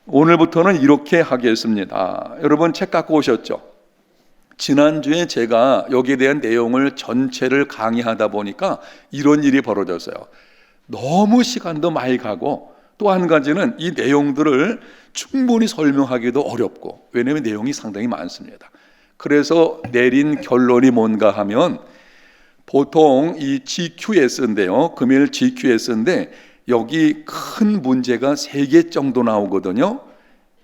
오늘부터는 이렇게 하겠습니다. 여러분 책 갖고 오셨죠? 지난주에 제가 여기에 대한 내용을 전체를 강의하다 보니까 이런 일이 벌어졌어요. 너무 시간도 많이 가고 또 한 가지는 이 내용들을 충분히 설명하기도 어렵고, 왜냐하면 내용이 상당히 많습니다. 그래서 내린 결론이 뭔가 하면, 보통 이 GQS인데요, 금일 GQS인데 여기 큰 문제가 3개 정도 나오거든요.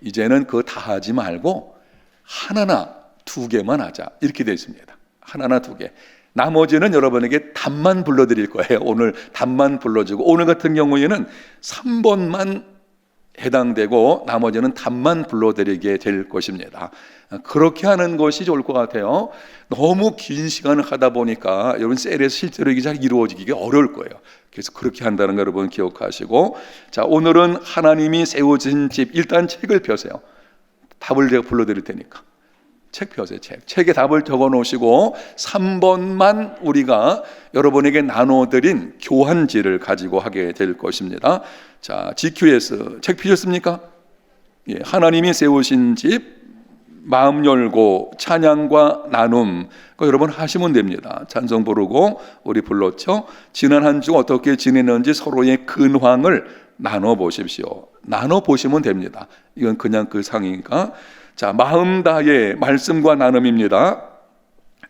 이제는 그거 다 하지 말고 하나나 2개만 하자, 이렇게 되어 있습니다. 하나나 2개. 나머지는 여러분에게 답만 불러드릴 거예요. 오늘 답만 불러주고, 오늘 같은 경우에는 3번만 해당되고 나머지는 답만 불러드리게 될 것입니다. 그렇게 하는 것이 좋을 것 같아요. 너무 긴 시간을 하다 보니까 여러분 셀에서 실제로 이게 잘 이루어지기가 어려울 거예요. 그래서 그렇게 한다는 거 여러분 기억하시고, 자, 오늘은 하나님이 세워진 집, 일단 책을 펴세요. 답을 제가 불러드릴 테니까 책 펴세요. 책에 답을 적어 놓으시고 3번만 우리가 여러분에게 나눠드린 교환지를 가지고 하게 될 것입니다. 자, GQS 책 펴셨습니까? 예, 하나님이 세우신 집, 마음 열고 찬양과 나눔, 그거 여러분 하시면 됩니다. 찬송 부르고 우리 불렀죠. 지난 한 주 어떻게 지내는지 서로의 근황을 나눠보십시오. 나눠보시면 됩니다. 이건 그냥 그 상이니까. 자, 마음 다해 말씀과 나눔입니다.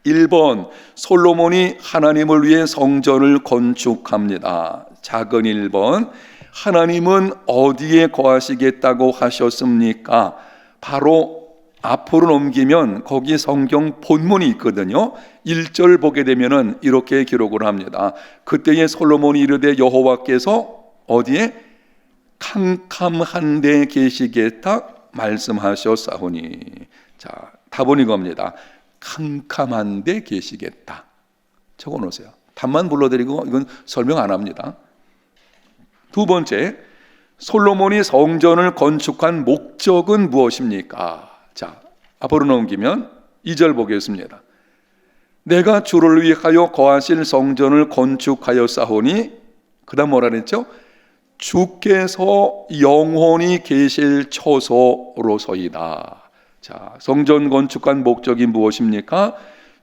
1번, 솔로몬이 하나님을 위해 성전을 건축합니다. 작은 1번, 하나님은 어디에 거하시겠다고 하셨습니까? 바로 앞으로 넘기면 거기 성경 본문이 있거든요. 1절 보게 되면은 이렇게 기록을 합니다. 그때에 솔로몬이 이르되 여호와께서 어디에? 캄캄한 데 계시겠다 말씀하셨사오니. 자, 답은 이겁니다. 캄캄한 데 계시겠다. 적어 놓으세요. 답만 불러드리고 이건 설명 안 합니다. 2번째, 솔로몬이 성전을 건축한 목적은 무엇입니까? 자, 앞으로 넘기면 2절 보겠습니다. 내가 주를 위하여 거하실 성전을 건축하였사오니, 그 다음 뭐라 그랬죠? 주께서 영원히 계실 처소로서이다. 자, 성전 건축한 목적이 무엇입니까?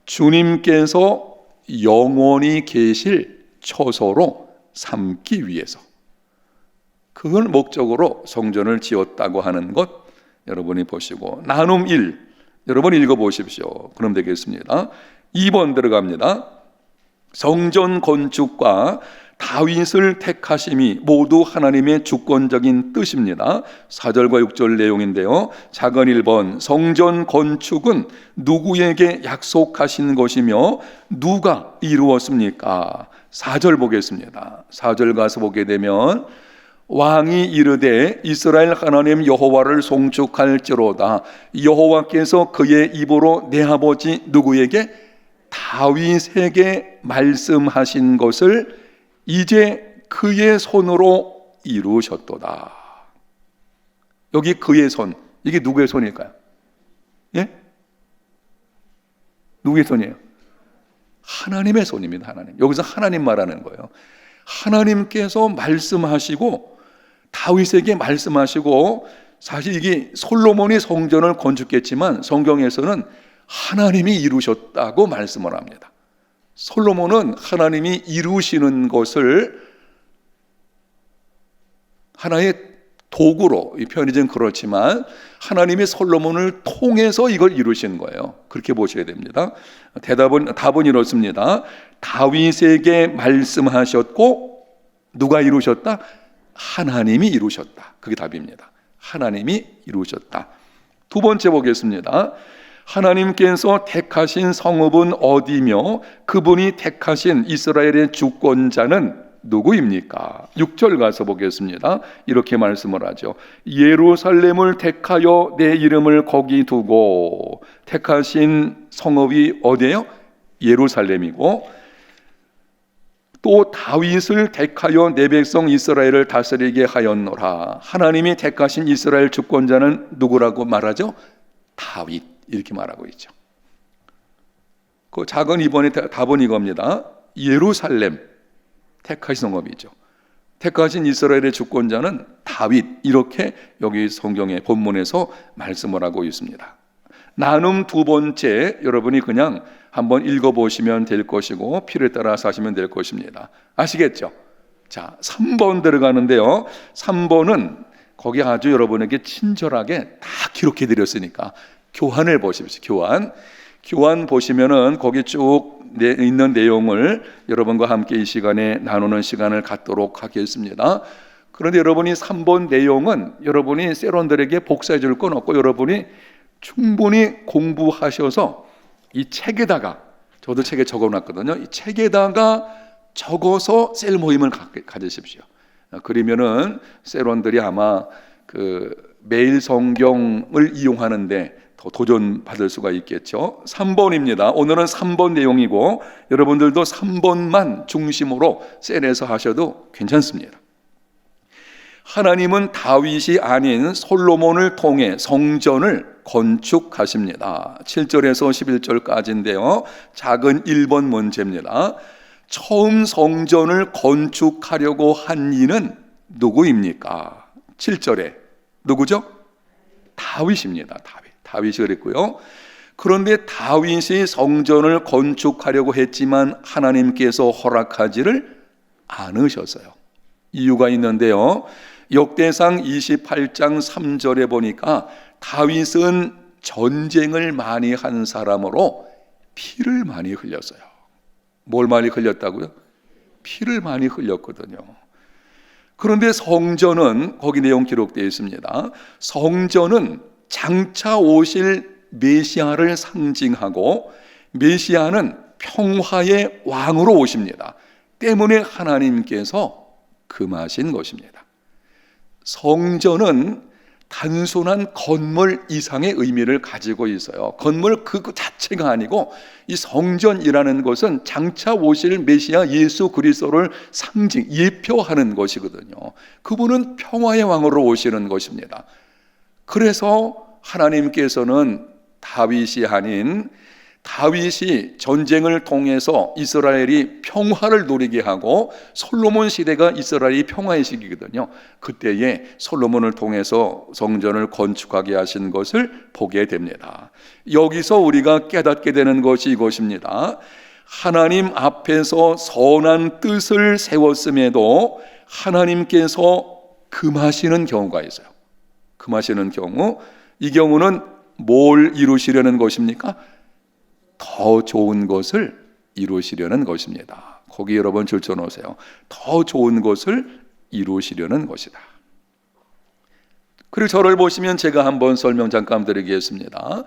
주님께서 영원히 계실 처소로 삼기 위해서, 그걸 목적으로 성전을 지었다고 하는 것 여러분이 보시고, 나눔 1 여러분 읽어보십시오. 그럼 되겠습니다. 2번 들어갑니다. 성전 건축과 다윗을 택하심이 모두 하나님의 주권적인 뜻입니다. 4절과 6절 내용인데요. 작은 1번, 성전 건축은 누구에게 약속하신 것이며 누가 이루었습니까? 4절 보겠습니다. 4절 가서 보게 되면, 왕이 이르되 이스라엘 하나님 여호와를 송축할지로다. 여호와께서 그의 입으로 내 아버지 누구에게? 다윗에게 말씀하신 것을 이제 그의 손으로 이루셨도다. 여기 그의 손, 이게 누구의 손일까요? 예? 누구의 손이에요? 하나님의 손입니다. 하나님. 여기서 하나님 말하는 거예요. 하나님께서 말씀하시고 다윗에게 말씀하시고, 사실 이게 솔로몬이 성전을 건축했지만 성경에서는 하나님이 이루셨다고 말씀을 합니다. 솔로몬은 하나님이 이루시는 것을 하나의 도구로, 이 표현이 좀 그렇지만 하나님이 솔로몬을 통해서 이걸 이루신 거예요. 그렇게 보셔야 됩니다. 답은 이렇습니다. 다윗에게 말씀하셨고 누가 이루셨다? 하나님이 이루셨다. 그게 답입니다. 하나님이 이루셨다. 2번째 보겠습니다. 하나님께서 택하신 성읍은 어디며 그분이 택하신 이스라엘의 주권자는 누구입니까? 6절 가서 보겠습니다. 이렇게 말씀을 하죠. 예루살렘을 택하여 내 이름을 거기 두고. 택하신 성읍이 어디예요? 예루살렘이고, 또 다윗을 택하여 내 백성 이스라엘을 다스리게 하였노라. 하나님이 택하신 이스라엘 주권자는 누구라고 말하죠? 다윗, 이렇게 말하고 있죠. 그 작은 2번의 답은 이겁니다. 예루살렘 택하신 성읍이죠. 택하신 이스라엘의 주권자는 다윗, 이렇게 여기 성경의 본문에서 말씀을 하고 있습니다. 나눔 두 번째, 여러분이 그냥 한번 읽어보시면 될 것이고 필요에 따라서 하시면 될 것입니다. 아시겠죠? 자, 3번 들어가는데요. 3번은 거기 아주 여러분에게 친절하게 다 기록해 드렸으니까 교환을 보십시오. 교환 보시면은 거기 쭉 있는 내용을 여러분과 함께 이 시간에 나누는 시간을 갖도록 하겠습니다. 그런데 여러분이 3번 내용은 여러분이 세론들에게 복사해 줄 건 없고 여러분이 충분히 공부하셔서 이 책에다가, 저도 책에 적어놨거든요. 이 책에다가 적어서 셀 모임을 가지십시오. 그러면은 세론들이 아마 그 매일 성경을 이용하는데 더 도전 받을 수가 있겠죠. 3번입니다. 오늘은 3번 내용이고 여러분들도 3번만 중심으로 셀에서 하셔도 괜찮습니다. 하나님은 다윗이 아닌 솔로몬을 통해 성전을 건축하십니다. 7절에서 11절까지인데요. 작은 1번 문제입니다. 처음 성전을 건축하려고 한 이는 누구입니까? 7절에 누구죠? 다윗입니다. 다윗이 그랬고요. 그런데 다윗이 성전을 건축하려고 했지만 하나님께서 허락하지를 않으셨어요. 이유가 있는데요. 역대상 28장 3절에 보니까 다윗은 전쟁을 많이 한 사람으로 피를 많이 흘렸어요. 뭘 많이 흘렸다고요? 피를 많이 흘렸거든요. 그런데 성전은, 거기 내용 기록되어 있습니다. 성전은 장차 오실 메시아를 상징하고 메시아는 평화의 왕으로 오십니다. 때문에 하나님께서 금하신 것입니다. 성전은 단순한 건물 이상의 의미를 가지고 있어요. 건물 그 자체가 아니고 이 성전이라는 것은 장차 오실 메시아 예수 그리스도를 예표하는 것이거든요. 그분은 평화의 왕으로 오시는 것입니다. 그래서 하나님께서는 다윗이 아닌 다윗이 전쟁을 통해서 이스라엘이 평화를 누리게 하고 솔로몬 시대가 이스라엘이 평화의 시기거든요. 그때에 솔로몬을 통해서 성전을 건축하게 하신 것을 보게 됩니다. 여기서 우리가 깨닫게 되는 것이 이것입니다. 하나님 앞에서 선한 뜻을 세웠음에도 하나님께서 금하시는 경우가 있어요. 금하시는 경우, 이 경우는 뭘 이루시려는 것입니까? 더 좋은 것을 이루시려는 것입니다. 거기 여러분 줄쳐 놓으세요. 더 좋은 것을 이루시려는 것이다. 그리고 저를 보시면 제가 한번 설명 잠깐 드리겠습니다.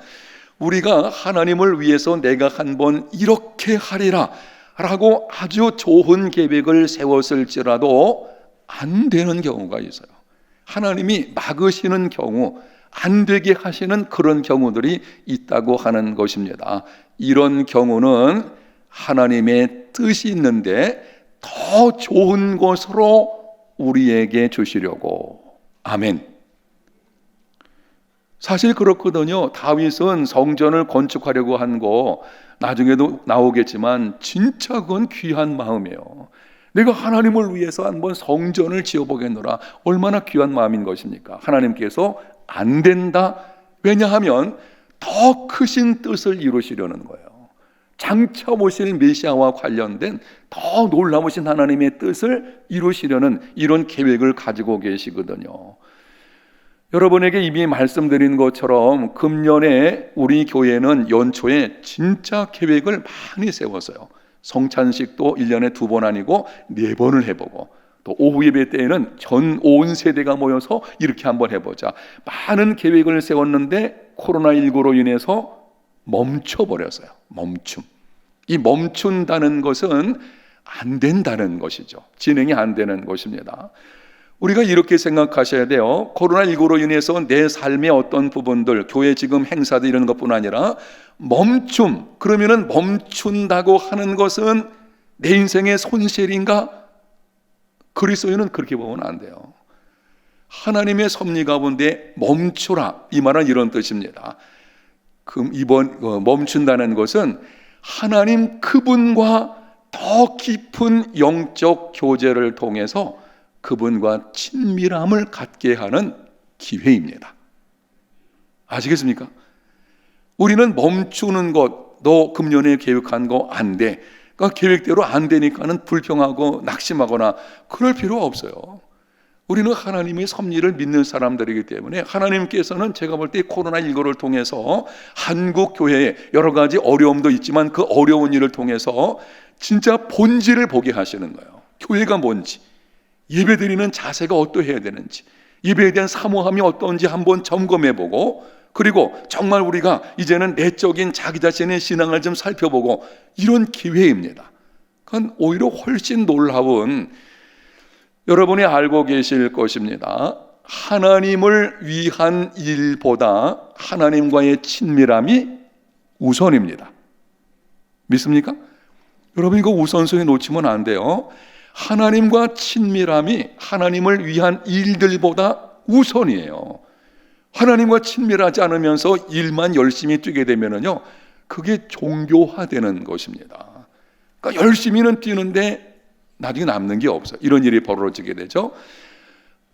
우리가 하나님을 위해서 내가 한번 이렇게 하리라 라고 아주 좋은 계획을 세웠을지라도 안 되는 경우가 있어요. 하나님이 막으시는 경우, 안 되게 하시는 그런 경우들이 있다고 하는 것입니다. 이런 경우는 하나님의 뜻이 있는데 더 좋은 것으로 우리에게 주시려고. 아멘. 사실 그렇거든요. 다윗은 성전을 건축하려고 한 거 나중에도 나오겠지만 진짜 그건 귀한 마음이에요. 내가 하나님을 위해서 한번 성전을 지어보겠노라. 얼마나 귀한 마음인 것입니까? 하나님께서 안 된다. 왜냐하면 더 크신 뜻을 이루시려는 거예요. 장차 오실 메시아와 관련된 더 놀라우신 하나님의 뜻을 이루시려는 이런 계획을 가지고 계시거든요. 여러분에게 이미 말씀드린 것처럼 금년에 우리 교회는 연초에 진짜 계획을 많이 세웠어요. 성찬식도 1년에 2번 아니고 4번을 해보고, 또 오후 예배 때에는 온 세대가 모여서 이렇게 한번 해보자. 많은 계획을 세웠는데 코로나19로 인해서 멈춰버렸어요. 이 멈춘다는 것은 안 된다는 것이죠. 진행이 안 되는 것입니다. 우리가 이렇게 생각하셔야 돼요. 코로나19로 인해서 내 삶의 어떤 부분들, 교회 지금 행사들 이런 것뿐 아니라 그러면은 멈춘다고 하는 것은 내 인생의 손실인가? 그리스도인은 그렇게 보면 안 돼요. 하나님의 섭리 가운데 멈추라, 이 말은 이런 뜻입니다. 이번 멈춘다는 것은 하나님 그분과 더 깊은 영적 교제를 통해서 그분과 친밀함을 갖게 하는 기회입니다. 아시겠습니까? 우리는 멈추는 것, 너 금년에 계획한 거 안 돼. 그러니까 계획대로 안 되니까는 불평하고 낙심하거나 그럴 필요가 없어요. 우리는 하나님의 섭리를 믿는 사람들이기 때문에 하나님께서는 제가 볼 때 코로나19를 통해서 한국 교회에 여러 가지 어려움도 있지만 그 어려운 일을 통해서 진짜 본질을 보게 하시는 거예요. 교회가 뭔지, 예배드리는 자세가 어떠해야 되는지, 예배에 대한 사모함이 어떤지 한번 점검해보고, 그리고 정말 우리가 이제는 내적인 자기 자신의 신앙을 좀 살펴보고, 이런 기회입니다. 그건 오히려 훨씬 놀라운, 여러분이 알고 계실 것입니다. 하나님을 위한 일보다 하나님과의 친밀함이 우선입니다. 믿습니까? 여러분 이거 우선순위 놓치면 안 돼요. 하나님과 친밀함이 하나님을 위한 일들보다 우선이에요. 하나님과 친밀하지 않으면서 일만 열심히 뛰게 되면요, 그게 종교화되는 것입니다. 그러니까 열심히는 뛰는데 나중에 남는 게 없어요. 이런 일이 벌어지게 되죠.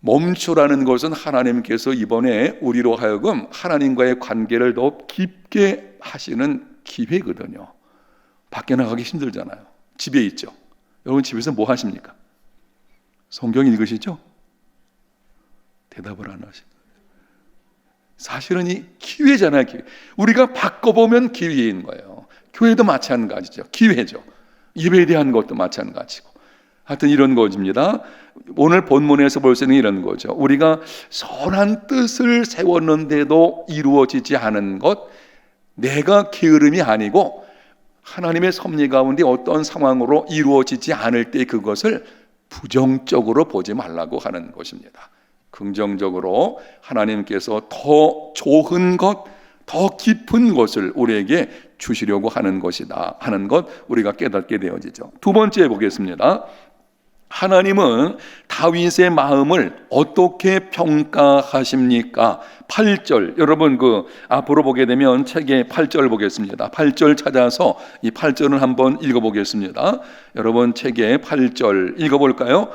멈추라는 것은 하나님께서 이번에 우리로 하여금 하나님과의 관계를 더 깊게 하시는 기회거든요. 밖에 나가기 힘들잖아요. 집에 있죠. 여러분 집에서 뭐 하십니까? 성경 읽으시죠? 대답을 안 하시죠. 사실은 이 기회잖아요. 기회. 우리가 바꿔보면 기회인 거예요. 교회도 마찬가지죠. 기회죠. 예배에 대한 것도 마찬가지고. 하여튼 이런 것입니다. 오늘 본문에서 볼 수 있는 이런 거죠. 우리가 선한 뜻을 세웠는데도 이루어지지 않은 것, 내가 게으름이 아니고 하나님의 섭리 가운데 어떤 상황으로 이루어지지 않을 때 그것을 부정적으로 보지 말라고 하는 것입니다. 긍정적으로 하나님께서 더 좋은 것, 더 깊은 것을 우리에게 주시려고 하는 것이다 하는 것 우리가 깨닫게 되어지죠. 두 번째 보겠습니다. 하나님은 다윗의 마음을 어떻게 평가하십니까? 8절, 여러분 그 앞으로 보게 되면 책의 8절 보겠습니다. 8절 찾아서 이 8절을 한번 읽어보겠습니다. 여러분 책의 8절 읽어볼까요?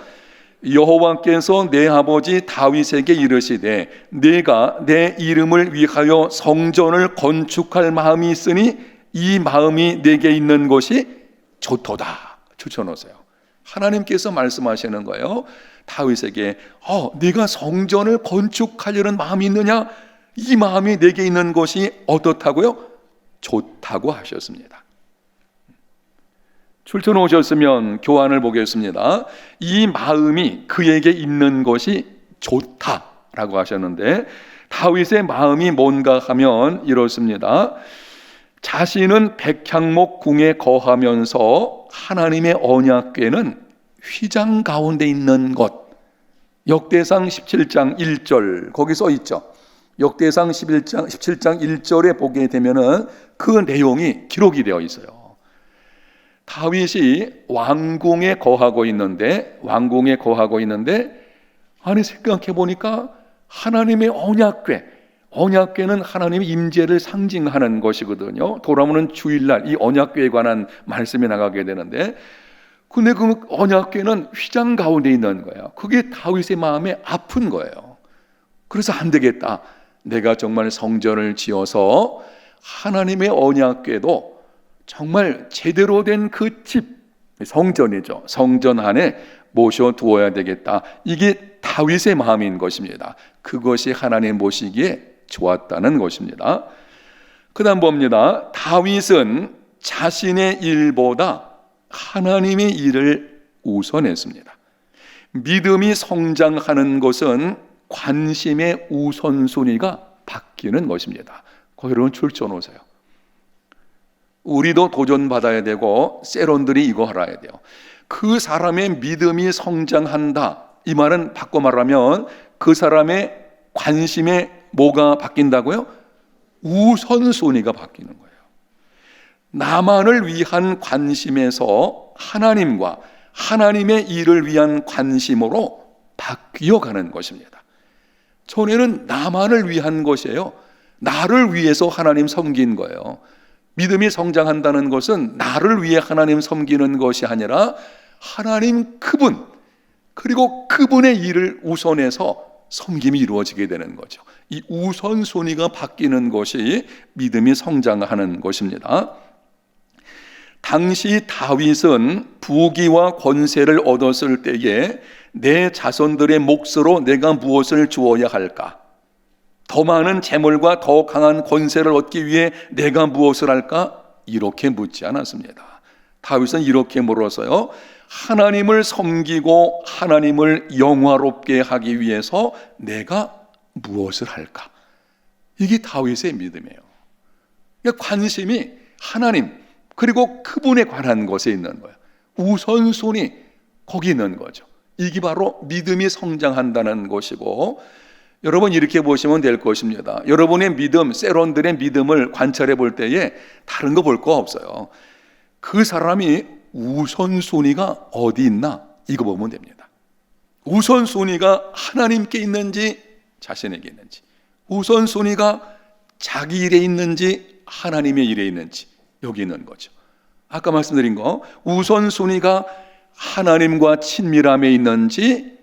여호와께서 내 아버지 다윗에게 이르시되 내가 내 이름을 위하여 성전을 건축할 마음이 있으니 이 마음이 내게 있는 것이 좋도다. 추천하세요. 하나님께서 말씀하시는 거예요. 다윗에게 네가 성전을 건축하려는 마음이 있느냐? 이 마음이 내게 있는 것이 어떻다고요? 좋다고 하셨습니다. 출처 오셨으면 교환을 보겠습니다. 이 마음이 그에게 있는 것이 좋다라고 하셨는데 다윗의 마음이 뭔가 하면 이렇습니다. 자신은 백향목 궁에 거하면서 하나님의 언약궤는 휘장 가운데 있는 것. 역대상 17장 1절 거기 써 있죠. 역대상 17장 1절에 보게 되면은 그 내용이 기록이 되어 있어요. 다윗이 왕궁에 거하고 있는데 아니 생각해 보니까 하나님의 언약궤는 하나님의 임재를 상징하는 것이거든요. 돌아오는 주일날 이 언약궤에 관한 말씀이 나가게 되는데 근데 그 언약궤는 휘장 가운데 있는 거예요. 그게 다윗의 마음에 아픈 거예요. 그래서 안 되겠다. 내가 정말 성전을 지어서 하나님의 언약궤도 정말 제대로 된 그 집, 성전이죠. 성전 안에 모셔두어야 되겠다. 이게 다윗의 마음인 것입니다. 그것이 하나님 보시기에 좋았다는 것입니다. 그 다음 봅니다. 다윗은 자신의 일보다 하나님의 일을 우선했습니다. 믿음이 성장하는 것은 관심의 우선순위가 바뀌는 것입니다. 여러분 출처 놓으세요. 우리도 도전받아야 되고 세론들이 이거 알아야 돼요. 그 사람의 믿음이 성장한다. 이 말은 바꿔 말하면 그 사람의 관심에 뭐가 바뀐다고요? 우선순위가 바뀌는 거예요. 나만을 위한 관심에서 하나님과 하나님의 일을 위한 관심으로 바뀌어가는 것입니다. 전에는 나만을 위한 것이에요. 나를 위해서 하나님 섬긴 거예요. 믿음이 성장한다는 것은 나를 위해 하나님 섬기는 것이 아니라 하나님 그리고 그분의 일을 우선해서 섬김이 이루어지게 되는 거죠. 이 우선순위가 바뀌는 것이 믿음이 성장하는 것입니다. 당시 다윗은 부귀와 권세를 얻었을 때에 내 자손들의 몫으로 내가 무엇을 주어야 할까? 더 많은 재물과 더 강한 권세를 얻기 위해 내가 무엇을 할까? 이렇게 묻지 않았습니다. 다윗은 이렇게 물었어요. 하나님을 섬기고 하나님을 영화롭게 하기 위해서 내가 무엇을 할까? 이게 다윗의 믿음이에요. 그러니까 관심이 하나님 그리고 그분에 관한 것에 있는 거예요. 우선순위 거기 있는 거죠. 이게 바로 믿음이 성장한다는 것이고, 여러분 이렇게 보시면 될 것입니다. 여러분의 믿음, 세론들의 믿음을 관찰해 볼 때에 다른 거 볼 거 없어요. 그 사람이 우선순위가 어디 있나 이거 보면 됩니다. 우선순위가 하나님께 있는지 자신에게 있는지, 우선순위가 자기 일에 있는지 하나님의 일에 있는지 여기 있는 거죠. 아까 말씀드린 거 우선순위가 하나님과 친밀함에 있는지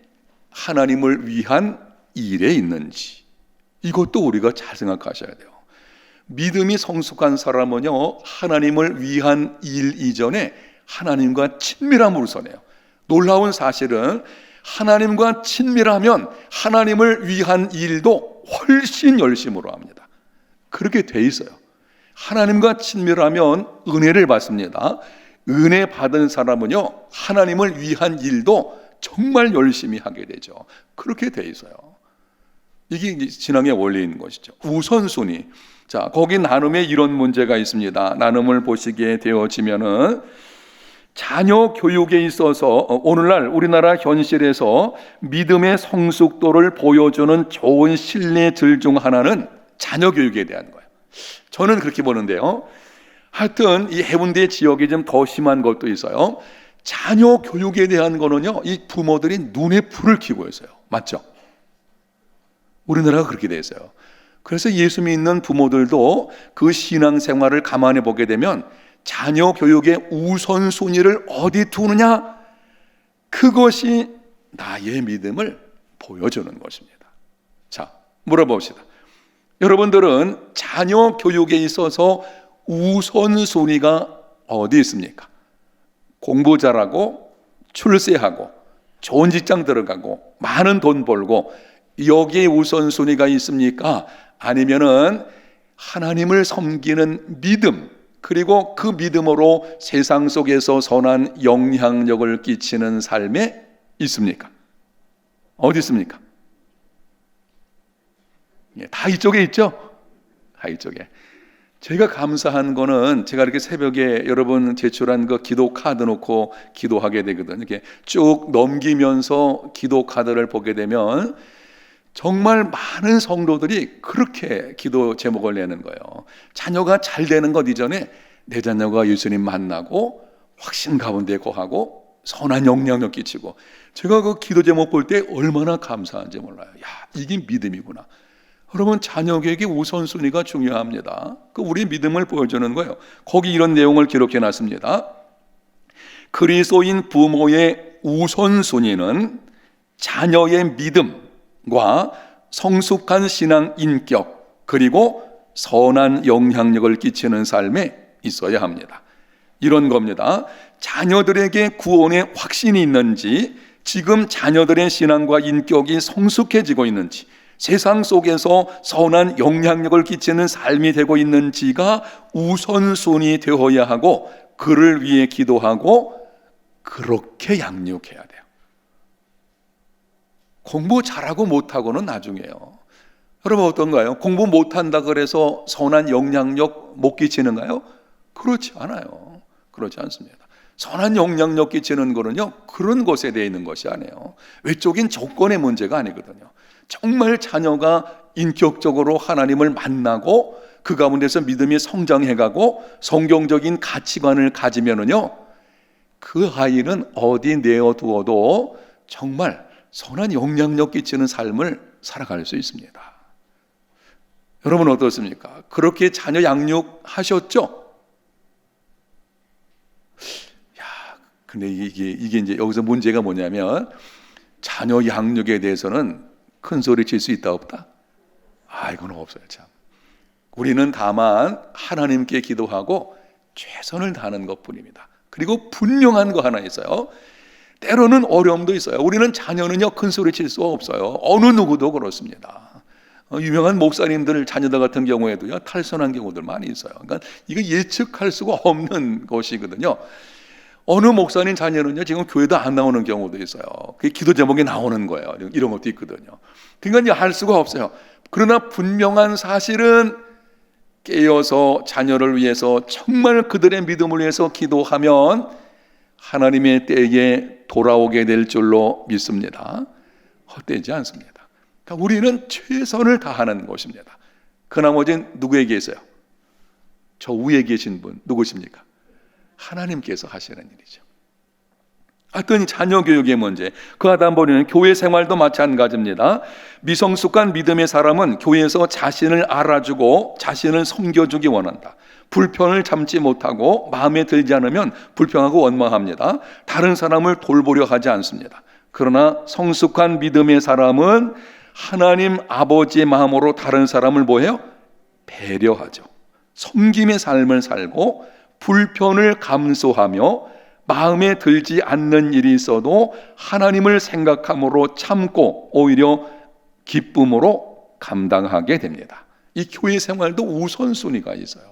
하나님을 위한 일에 있는지, 이것도 우리가 잘 생각하셔야 돼요. 믿음이 성숙한 사람은요, 하나님을 위한 일 이전에 하나님과 친밀함을 우선해요. 놀라운 사실은 하나님과 친밀하면 하나님을 위한 일도 훨씬 열심으로 합니다. 그렇게 돼 있어요. 하나님과 친밀하면 은혜를 받습니다. 은혜 받은 사람은요, 하나님을 위한 일도 정말 열심히 하게 되죠. 그렇게 돼 있어요. 이게 신앙의 원리인 것이죠. 우선순위. 자, 거기 나눔에 이런 문제가 있습니다. 나눔을 보시게 되어지면은 자녀 교육에 있어서 오늘날 우리나라 현실에서 믿음의 성숙도를 보여주는 좋은 신뢰질 중 하나는 자녀 교육에 대한 거예요. 저는 그렇게 보는데요. 하여튼 이 해운대 지역이 좀 더 심한 것도 있어요. 자녀 교육에 대한 거는요, 이 부모들이 눈에 불을 켜고 있어요. 맞죠? 우리나라가 그렇게 돼 있어요. 그래서 예수 믿는 부모들도 그 신앙생활을 감안해 보게 되면 자녀 교육의 우선순위를 어디 두느냐, 그것이 나의 믿음을 보여주는 것입니다. 자, 물어봅시다. 여러분들은 자녀 교육에 있어서 우선순위가 어디 있습니까? 공부 잘하고 출세하고 좋은 직장 들어가고 많은 돈 벌고 여기에 우선순위가 있습니까? 아니면은 하나님을 섬기는 믿음, 그리고 그 믿음으로 세상 속에서 선한 영향력을 끼치는 삶에 있습니까? 어디 있습니까? 다 이쪽에 있죠? 다 이쪽에. 제가 감사한 거는 제가 이렇게 새벽에 여러분 제출한 그 기도 카드 놓고 기도하게 되거든요. 이렇게 쭉 넘기면서 기도 카드를 보게 되면 정말 많은 성도들이 그렇게 기도 제목을 내는 거예요. 자녀가 잘 되는 것 이전에 내 자녀가 예수님 만나고 확신 가운데 거하고 선한 영향력 끼치고, 제가 그 기도 제목 볼 때 얼마나 감사한지 몰라요. 야, 이게 믿음이구나. 여러분, 자녀 교육의 우선순위가 중요합니다. 그 우리 믿음을 보여주는 거예요. 거기 이런 내용을 기록해 놨습니다. 그리스도인 부모의 우선순위는 자녀의 믿음과 성숙한 신앙 인격, 그리고 선한 영향력을 끼치는 삶에 있어야 합니다. 이런 겁니다. 자녀들에게 구원의 확신이 있는지, 지금 자녀들의 신앙과 인격이 성숙해지고 있는지, 세상 속에서 선한 영향력을 끼치는 삶이 되고 있는지가 우선순위 되어야 하고, 그를 위해 기도하고 그렇게 양육해야 돼요. 공부 잘하고 못하고는 나중이에요. 여러분 어떤가요? 공부 못한다 그래서 선한 영향력 못 끼치는가요? 그렇지 않아요. 그렇지 않습니다. 선한 영향력 끼치는 거는요, 그런 것에 대해 있는 것이 아니에요. 외적인 조건의 문제가 아니거든요. 정말 자녀가 인격적으로 하나님을 만나고 그 가운데서 믿음이 성장해가고 성경적인 가치관을 가지면은요, 그 아이는 어디 내어두어도 정말 선한 영향력 끼치는 삶을 살아갈 수 있습니다. 여러분 어떻습니까? 그렇게 자녀 양육하셨죠? 야, 근데 이게 이제 여기서 문제가 뭐냐면, 자녀 양육에 대해서는 큰 소리 칠 수 있다 없다? 이건 없어요. 참. 우리는 다만 하나님께 기도하고 최선을 다하는 것뿐입니다. 그리고 분명한 거 하나 있어요. 때로는 어려움도 있어요. 우리는 자녀는요, 큰 소리 칠 수가 없어요. 어느 누구도 그렇습니다. 유명한 목사님들 자녀들 같은 경우에도요, 탈선한 경우들 많이 있어요. 그러니까 이거 예측할 수가 없는 것이거든요. 어느 목사님 자녀는요, 지금 교회도 안 나오는 경우도 있어요. 그게 기도 제목에 나오는 거예요. 이런 것도 있거든요. 그러니까 할 수가 없어요. 그러나 분명한 사실은 깨어서 자녀를 위해서 정말 그들의 믿음을 위해서 기도하면 하나님의 때에 돌아오게 될 줄로 믿습니다. 헛되지 않습니다. 그러니까 우리는 최선을 다하는 것입니다. 그 나머지는 누구에게 있어요? 저 위에 계신 분 누구십니까? 하나님께서 하시는 일이죠. 하여튼 자녀 교육의 문제, 그 하다 보면 교회 생활도 마찬가지입니다. 미성숙한 믿음의 사람은 교회에서 자신을 알아주고 자신을 섬겨주기 원한다. 불편을 참지 못하고 마음에 들지 않으면 불평하고 원망합니다. 다른 사람을 돌보려 하지 않습니다. 그러나 성숙한 믿음의 사람은 하나님 아버지의 마음으로 다른 사람을 뭐해요? 배려하죠. 섬김의 삶을 살고 불편을 감수하며 마음에 들지 않는 일이 있어도 하나님을 생각함으로 참고 오히려 기쁨으로 감당하게 됩니다. 이 교회 생활도 우선순위가 있어요.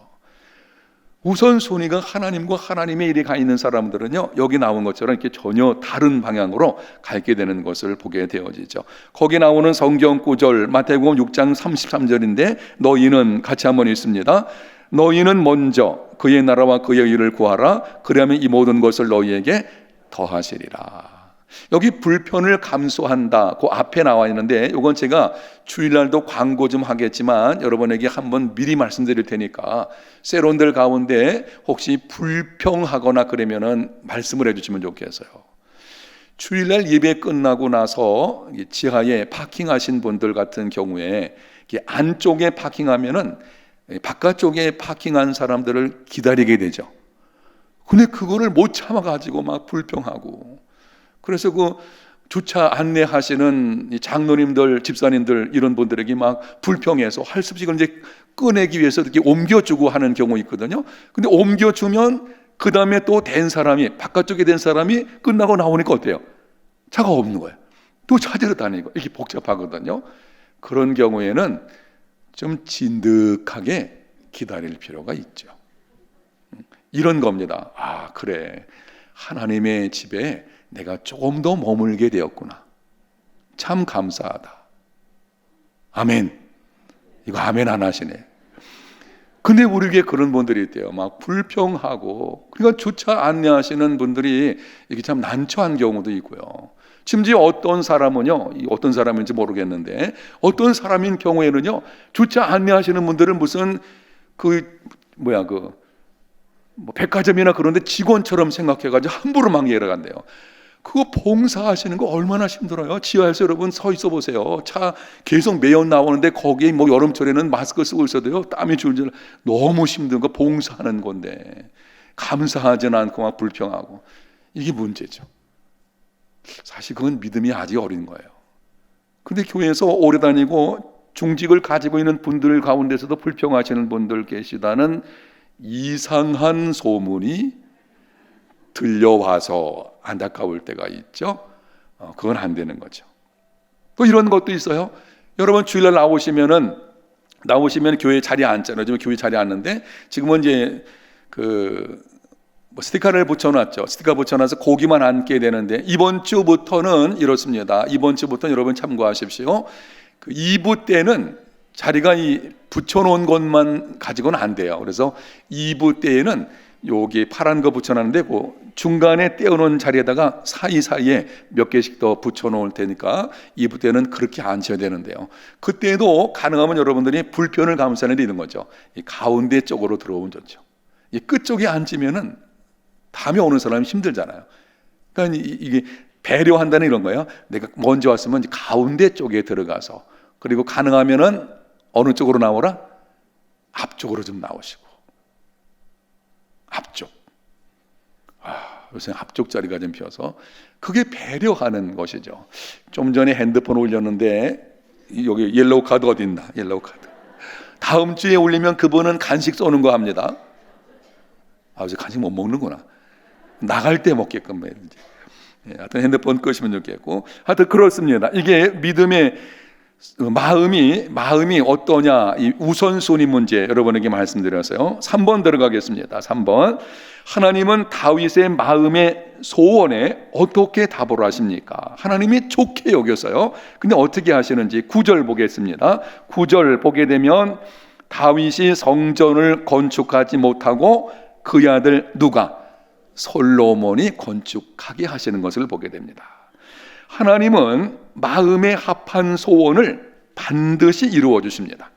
우선순위가 하나님과 하나님의 일이 가 있는 사람들은요, 여기 나온 것처럼 이렇게 전혀 다른 방향으로 가게 되는 것을 보게 되어지죠. 거기 나오는 성경 구절 마태복음 6장 33절인데 너희는 같이 한번 읽습니다. 너희는 먼저 그의 나라와 그의 일을 구하라. 그러면 이 모든 것을 너희에게 더하시리라. 여기 불편을 감수한다, 그 앞에 나와 있는데 이건 제가 주일날도 광고 좀 하겠지만 여러분에게 한번 미리 말씀드릴 테니까 세론들 가운데 혹시 불평하거나 그러면은 말씀을 해주시면 좋겠어요. 주일날 예배 끝나고 나서 지하에 파킹하신 분들 같은 경우에 안쪽에 파킹하면은 바깥쪽에 파킹한 사람들을 기다리게 되죠. 근데 그거를 못 참아가지고 막 불평하고, 그래서 그 주차 안내하시는 장로님들, 집사님들 이런 분들에게 막 불평해서 할 수 없이 그걸 이제 꺼내기 위해서 이렇게 옮겨주고 하는 경우 있거든요. 근데 옮겨주면 그 다음에 또 된 사람이, 바깥쪽에 된 사람이 끝나고 나오니까 어때요? 차가 없는 거예요. 또 찾으러 다니고 이렇게 복잡하거든요. 그런 경우에는 좀 진득하게 기다릴 필요가 있죠. 이런 겁니다. 그래, 하나님의 집에 내가 조금 더 머물게 되었구나. 참 감사하다. 아멘. 이거 아멘 안 하시네. 근데 우리에게 그런 분들이 있대요. 막 불평하고, 그러니까 주차 안내하시는 분들이 이게 참 난처한 경우도 있고요. 심지어 어떤 사람은요, 어떤 사람인지 모르겠는데, 어떤 사람인 경우에는요, 주차 안내하시는 분들은 무슨 백화점이나 그런데 직원처럼 생각해가지고 함부로 막 내려간대요. 그거 봉사하시는 거 얼마나 힘들어요. 지하에서 여러분 서 있어 보세요. 차 계속 매연 나오는데 거기에 여름철에는 마스크 쓰고 있어도요, 땀이 줄줄, 너무 힘든 거 봉사하는 건데 감사하지는 않고 막 불평하고, 이게 문제죠. 사실 그건 믿음이 아직 어린 거예요. 근데 교회에서 오래 다니고 중직을 가지고 있는 분들 가운데서도 불평하시는 분들 계시다는 이상한 소문이 들려와서 안타까울 때가 있죠. 그건 안 되는 거죠. 또 이런 것도 있어요. 여러분 주일날 나오시면 교회 자리에 앉잖아요. 요즘 교회 자리에 앉는데 지금은 이제 스티커를 붙여놨죠. 스티커 붙여놔서 거기만 앉게 되는데, 이번 주부터는 이렇습니다. 이번 주부터는 여러분 참고하십시오. 2부 때는 자리가 붙여놓은 것만 가지고는 안 돼요. 그래서 2부 때에는 여기 파란 거 붙여놨는데 그 중간에 떼어놓은 자리에다가 사이사이에 몇 개씩 더 붙여놓을 테니까 2부 때는 그렇게 앉혀야 되는데요. 그때도 가능하면 여러분들이 불편을 감수하는 데 있는 거죠. 이 가운데 쪽으로 들어오면 좋죠. 이 끝쪽에 앉으면은 다음에 오는 사람이 힘들잖아요. 그러니까 이게 배려한다는 이런 거예요. 내가 먼저 왔으면 가운데 쪽에 들어가서, 그리고 가능하면은 어느 쪽으로 나오라? 앞쪽으로 좀 나오시고. 앞쪽. 요새 앞쪽자리가 좀 비어서 그게 배려하는 것이죠. 좀 전에 핸드폰 올렸는데 여기 옐로우 카드 어디 있나? 옐로우 카드. 다음 주에 올리면 그분은 간식 쏘는 거 합니다. 이제 간식 못 먹는구나. 나갈 때 먹게끔 해야지. 하여튼 핸드폰 끄시면 좋겠고, 하여튼 그렇습니다. 이게 믿음의 마음이 어떠냐, 이 우선순위 문제 여러분에게 말씀드렸어요. 3번 들어가겠습니다. 3번. 하나님은 다윗의 마음의 소원에 어떻게 답을 하십니까? 하나님이 좋게 여겼어요. 근데 어떻게 하시는지 9절 보겠습니다. 9절 보게 되면 다윗이 성전을 건축하지 못하고 그의 아들 누가? 솔로몬이 건축하게 하시는 것을 보게 됩니다. 하나님은 마음에 합한 소원을 반드시 이루어 주십니다.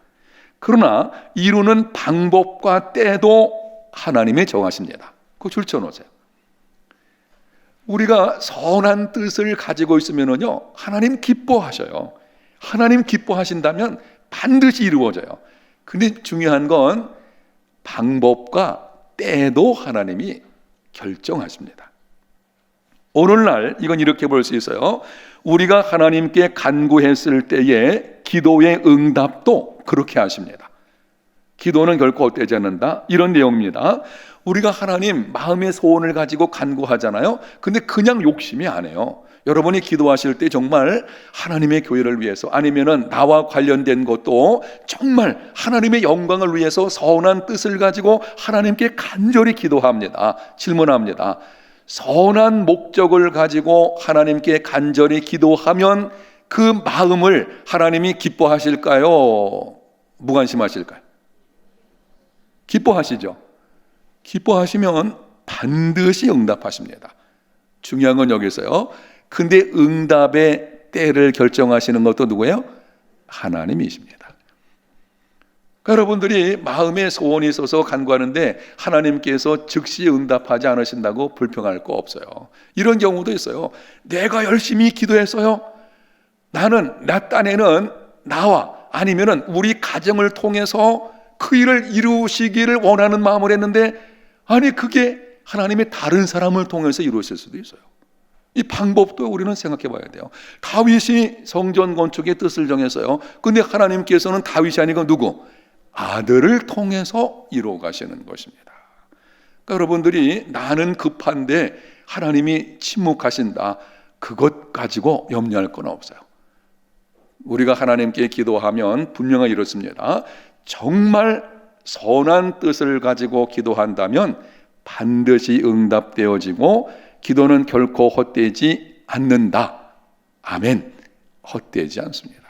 그러나 이루는 방법과 때도 하나님이 정하십니다. 그거 줄쳐놓으세요. 우리가 선한 뜻을 가지고 있으면요, 하나님 기뻐하셔요. 하나님 기뻐하신다면 반드시 이루어져요. 근데 중요한 건 방법과 때도 하나님이 결정하십니다. 오늘날 이건 이렇게 볼 수 있어요. 우리가 하나님께 간구했을 때의 기도의 응답도 그렇게 하십니다. 기도는 결코 헛되지 않는다, 이런 내용입니다. 우리가 하나님 마음의 소원을 가지고 간구하잖아요. 근데 그냥 욕심이 아니에요. 여러분이 기도하실 때 정말 하나님의 교회를 위해서, 아니면은 나와 관련된 것도 정말 하나님의 영광을 위해서 선한 뜻을 가지고 하나님께 간절히 기도합니다. 질문합니다. 선한 목적을 가지고 하나님께 간절히 기도하면 그 마음을 하나님이 기뻐하실까요? 무관심하실까요? 기뻐하시죠. 기뻐하시면 반드시 응답하십니다. 중요한 건 여기서요. 근데 응답의 때를 결정하시는 것도 누구예요? 하나님이십니다. 그러니까 여러분들이 마음에 소원이 있어서 간구하는데 하나님께서 즉시 응답하지 않으신다고 불평할 거 없어요. 이런 경우도 있어요. 내가 열심히 기도했어요. 나는 나 딴에는 나와 아니면은 우리 가정을 통해서 그 일을 이루시기를 원하는 마음을 했는데, 아니 그게 하나님의 다른 사람을 통해서 이루어질 수도 있어요. 이 방법도 우리는 생각해 봐야 돼요. 다윗이 성전 건축의 뜻을 정했어요. 근데 하나님께서는 다윗이 아니고 누구? 아들을 통해서 이루어 가시는 것입니다. 그러니까 여러분들이 나는 급한데 하나님이 침묵하신다, 그것 가지고 염려할 건 없어요. 우리가 하나님께 기도하면 분명히 이렇습니다. 정말 선한 뜻을 가지고 기도한다면 반드시 응답되어지고 기도는 결코 헛되지 않는다. 아멘. 헛되지 않습니다.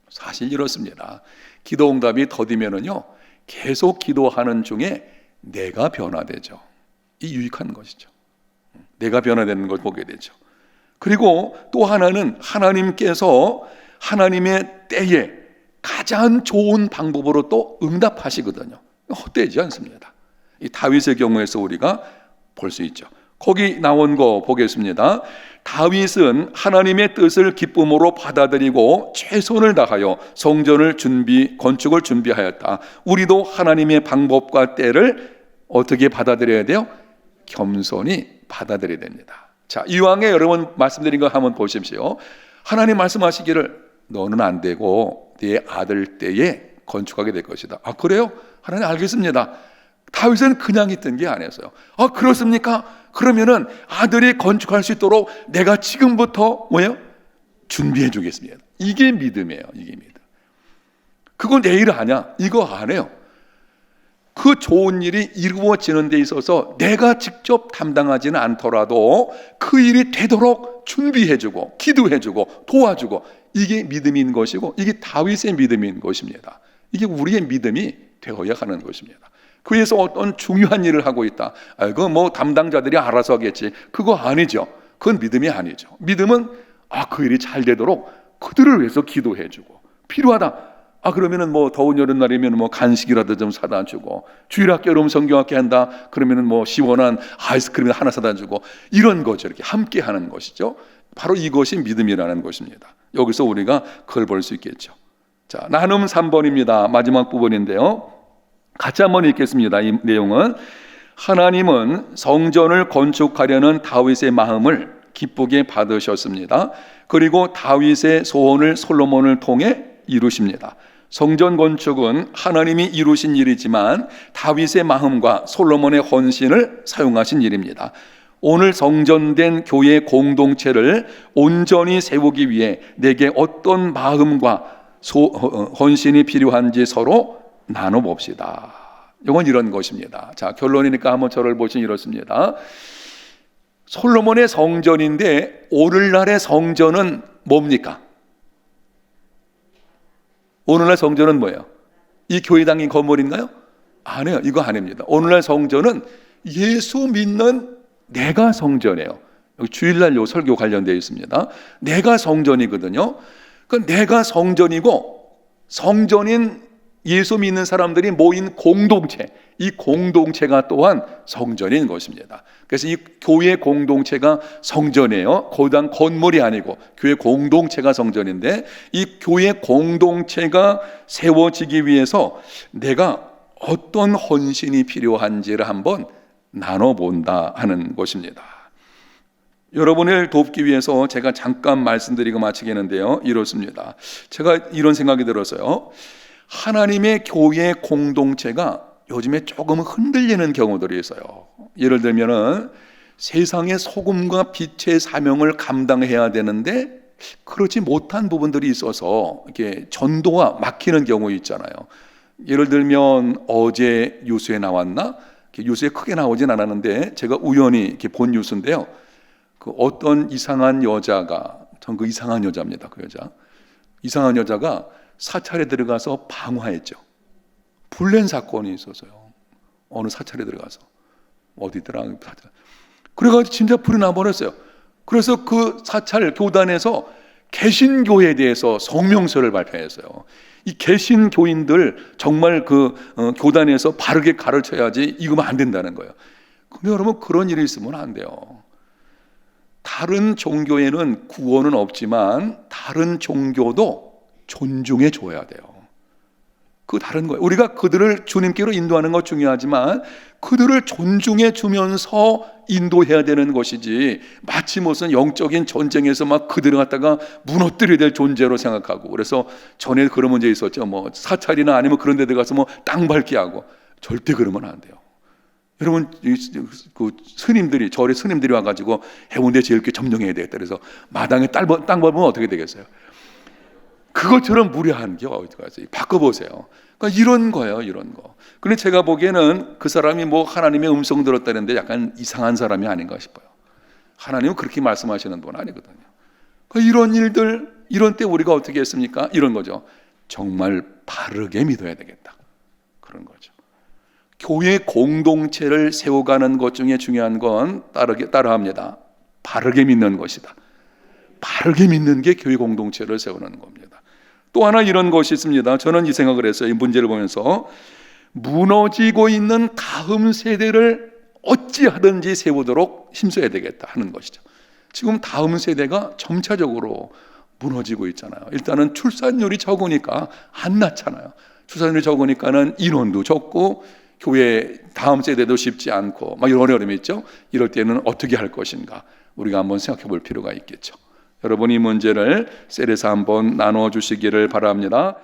사실 이렇습니다. 기도 응답이 더디면은요, 계속 기도하는 중에 내가 변화되죠. 이 유익한 것이죠. 내가 변화되는 걸 보게 되죠. 그리고 또 하나는 하나님께서 하나님의 때에 가장 좋은 방법으로 또 응답하시거든요. 헛되지 않습니다. 이 다윗의 경우에서 우리가 볼 수 있죠. 거기 나온 거 보겠습니다. 다윗은 하나님의 뜻을 기쁨으로 받아들이고 최선을 다하여 성전을 건축을 준비하였다. 우리도 하나님의 방법과 때를 어떻게 받아들여야 돼요? 겸손히 받아들여야 됩니다. 자, 이왕에 여러분 말씀드린 거 한번 보십시오. 하나님 말씀하시기를 너는 안 되고 네 아들 때에 건축하게 될 것이다. 아, 그래요? 하나님 알겠습니다. 다윗은 그냥 있던 게 아니었어요. 아, 그렇습니까? 그러면은 아들이 건축할 수 있도록 내가 지금부터 뭐예요? 준비해 주겠습니다. 이게 믿음이에요. 이게 믿음. 그거 내일 하냐? 이거 안 해요. 그 좋은 일이 이루어지는 데 있어서 내가 직접 담당하지는 않더라도 그 일이 되도록 준비해주고 기도해주고 도와주고, 이게 믿음인 것이고 이게 다윗의 믿음인 것입니다. 이게 우리의 믿음이 되어야 하는 것입니다. 그래서 어떤 중요한 일을 하고 있다, 그거 뭐 담당자들이 알아서 하겠지, 그거 아니죠. 그건 믿음이 아니죠. 믿음은 그 일이 잘 되도록 그들을 위해서 기도해주고, 필요하다, 그러면은 뭐 더운 여름날이면 뭐 간식이라도 좀 사다 주고, 주일학교 여름 성경학교 한다 그러면은 뭐 시원한 아이스크림 하나 사다 주고, 이런 거죠. 이렇게 함께 하는 것이죠. 바로 이것이 믿음이라는 것입니다. 여기서 우리가 그걸 볼 수 있겠죠. 자, 나눔 3번입니다. 마지막 부분인데요. 같이 한번 읽겠습니다. 이 내용은 하나님은 성전을 건축하려는 다윗의 마음을 기쁘게 받으셨습니다. 그리고 다윗의 소원을 솔로몬을 통해 이루십니다. 성전 건축은 하나님이 이루신 일이지만 다윗의 마음과 솔로몬의 헌신을 사용하신 일입니다. 오늘 성전된 교회 공동체를 온전히 세우기 위해 내게 어떤 마음과 헌신이 필요한지 서로 나눠봅시다. 이건 이런 것입니다. 자, 결론이니까 한번 저를 보시면 이렇습니다. 솔로몬의 성전인데 오늘날의 성전은 뭡니까? 오늘날 성전은 뭐예요? 이 교회당인 건물인가요? 아니에요. 이거 아닙니다. 오늘날 성전은 예수 믿는 내가 성전이에요. 여기 주일날 요 설교 관련되어 있습니다. 내가 성전이거든요. 그 내가 성전이고 성전인 예수 믿는 사람들이 모인 공동체, 이 공동체가 또한 성전인 것입니다. 그래서 이 교회 공동체가 성전이에요. 고단 건물이 아니고 교회 공동체가 성전인데 이 교회 공동체가 세워지기 위해서 내가 어떤 헌신이 필요한지를 한번 나눠본다 하는 것입니다. 여러분을 돕기 위해서 제가 잠깐 말씀드리고 마치겠는데요, 이렇습니다. 제가 이런 생각이 들었어요. 하나님의 교회 공동체가 요즘에 조금 흔들리는 경우들이 있어요. 예를 들면은 세상의 소금과 빛의 사명을 감당해야 되는데 그렇지 못한 부분들이 있어서 이렇게 전도가 막히는 경우 있잖아요. 예를 들면 어제 뉴스에 나왔나? 뉴스에 크게 나오진 않았는데 제가 우연히 이렇게 본 뉴스인데요. 그 어떤 이상한 여자가, 전 그 이상한 여자입니다. 그 여자. 이상한 여자가 사찰에 들어가서 방화했죠. 불낸 사건이 있어서요. 어느 사찰에 들어가서. 어디더라? 그래가지고 진짜 불이 나버렸어요. 그래서 그 사찰 교단에서 개신교에 대해서 성명서를 발표했어요. 이 개신교인들 정말 그 교단에서 바르게 가르쳐야지 이거면 안 된다는 거예요. 근데 여러분 그런 일이 있으면 안 돼요. 다른 종교에는 구원은 없지만 다른 종교도 존중해 줘야 돼요. 그 다른 거예요. 우리가 그들을 주님께로 인도하는 것 중요하지만 그들을 존중해 주면서 인도해야 되는 것이지 마치 무슨 영적인 전쟁에서 막 그들을 갖다가 무너뜨려야 될 존재로 생각하고 그래서 전에 그런 문제 있었죠. 뭐 사찰이나 아니면 그런 데 들어가서 뭐 땅 밟기 하고 절대 그러면 안 돼요. 여러분 그 스님들이 절에 스님들이 와가지고 해운대 제일교회 점령해야 되겠다 그래서 마당에 땅 밟으면 어떻게 되겠어요? 그것처럼 무례한 게 어디 가서 바꿔보세요. 그러니까 이런 거예요, 이런 거. 근데 제가 보기에는 그 사람이 뭐 하나님의 음성 들었다는데 약간 이상한 사람이 아닌가 싶어요. 하나님은 그렇게 말씀하시는 분 아니거든요. 그러니까 이런 일들, 이런 때 우리가 어떻게 했습니까? 이런 거죠. 정말 바르게 믿어야 되겠다. 그런 거죠. 교회 공동체를 세워가는 것 중에 중요한 건 따라합니다. 바르게 믿는 것이다. 바르게 믿는 게 교회 공동체를 세우는 겁니다. 또 하나 이런 것이 있습니다. 저는 이 생각을 했어요. 이 문제를 보면서 무너지고 있는 다음 세대를 어찌하든지 세우도록 힘써야 되겠다 하는 것이죠. 지금 다음 세대가 점차적으로 무너지고 있잖아요. 일단은 출산율이 적으니까 안 낳잖아요. 출산율이 적으니까는 인원도 적고 교회 다음 세대도 쉽지 않고 막 이런 어려움이 있죠. 이럴 때는 어떻게 할 것인가 우리가 한번 생각해 볼 필요가 있겠죠. 여러분 이 문제를 셀에서 한번 나눠 주시기를 바랍니다.